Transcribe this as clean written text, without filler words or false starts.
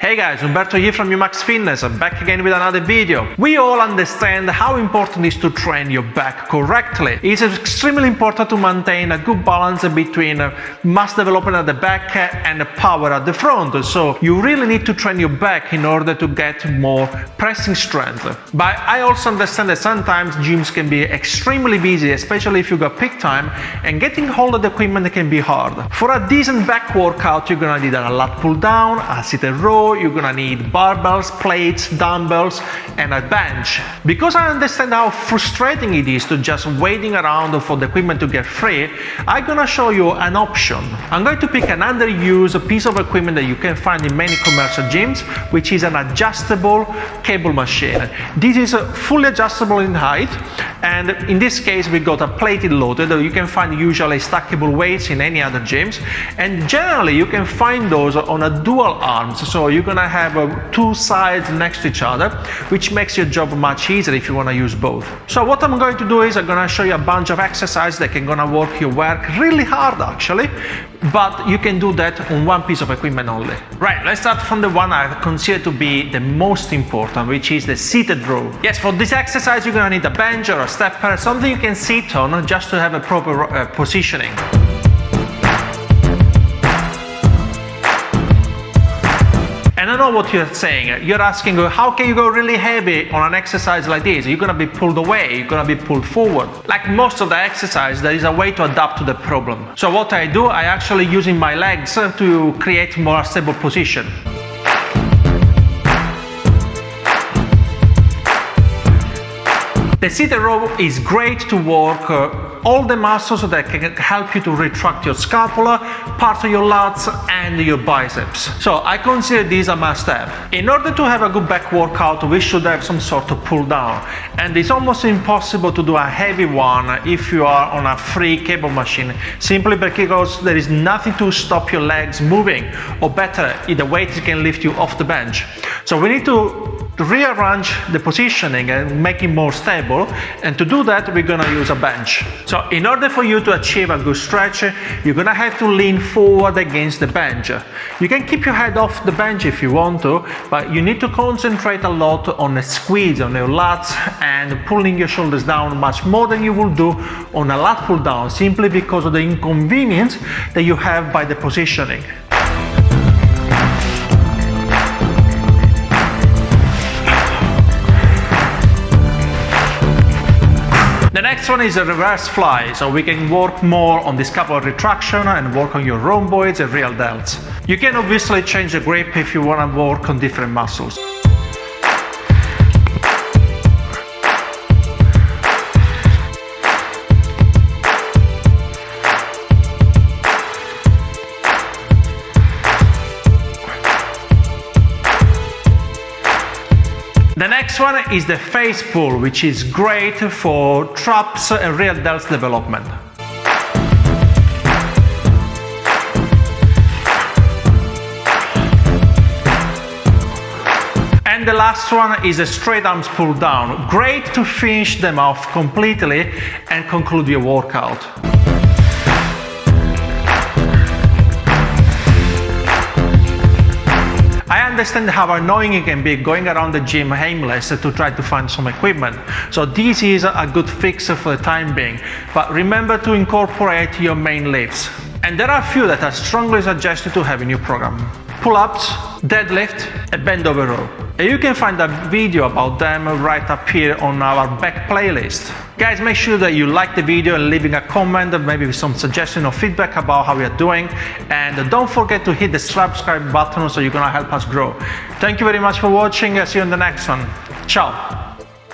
Hey guys, Umberto here from Umaxfitness. I'm back again with another video. We all understand how important it is to train your back correctly. It's extremely important to maintain a good balance between mass development at the back and power at the front. So you really need to train your back in order to get more pressing strength. But I also understand that sometimes gyms can be extremely busy, especially if you got peak time, and getting hold of the equipment can be hard. For a decent back workout, you're gonna need a lat pull down, a seated row, you're gonna need barbells, plates, dumbbells, and a bench. Because I understand how frustrating it is to just waiting around for the equipment to get free, I'm gonna show you an option. I'm going to pick an underused piece of equipment that you can find in many commercial gyms, which is an adjustable cable machine. This is fully adjustable in height, and in this case we got a plated loaded. You can find usually stackable weights in any other gyms, and generally you can find those on a dual arms, so you're gonna have two sides next to each other, which makes your job much easier if you want to use both. So what I'm going to do is I'm gonna show you a bunch of exercises that can gonna work your work really hard actually, but you can do that on one piece of equipment only. Right, let's start from the one I consider to be the most important, which is the seated row. Yes, for this exercise you're gonna need a bench or a stepper, something you can sit on just to have a proper positioning. And I know what you're saying. You're asking, how can you go really heavy on an exercise like this? You're gonna be pulled away, you're gonna be pulled forward. Like most of the exercise, there is a way to adapt to the problem. So what I do, I actually using my legs to create more stable position. The seated row is great to work all the muscles that can help you to retract your scapula, part of your lats and your biceps. So I consider this a must-have. In order to have a good back workout, we should have some sort of pull down. And it's almost impossible to do a heavy one if you are on a free cable machine, simply because there is nothing to stop your legs moving, or better, the weight can lift you off the bench. So we need to rearrange the positioning and make it more stable, and to do that we're gonna use a bench. So in order for you to achieve a good stretch, you're gonna have to lean forward against the bench. You can keep your head off the bench if you want to, but you need to concentrate a lot on a squeeze on your lats and pulling your shoulders down much more than you will do on a lat pull down, simply because of the inconvenience that you have by the positioning. The next one is a reverse fly, so we can work more on the scapular retraction and work on your rhomboids and real delts. You can obviously change the grip if you want to work on different muscles. The next one is the face pull, which is great for traps and real delts development. And the last one is a straight arms pull down, great to finish them off completely and conclude your workout. I understand how annoying it can be going around the gym aimless to try to find some equipment. So this is a good fix for the time being. But remember to incorporate your main lifts. And there are a few that I strongly suggest to have in your program. Pull-ups, deadlift, and bend over row. And you can find a video about them right up here on our back playlist. Guys, make sure that you like the video and leaving a comment, maybe with some suggestion or feedback about how we are doing. And don't forget to hit the subscribe button so you're gonna help us grow. Thank you very much for watching. See you in the next one. Ciao.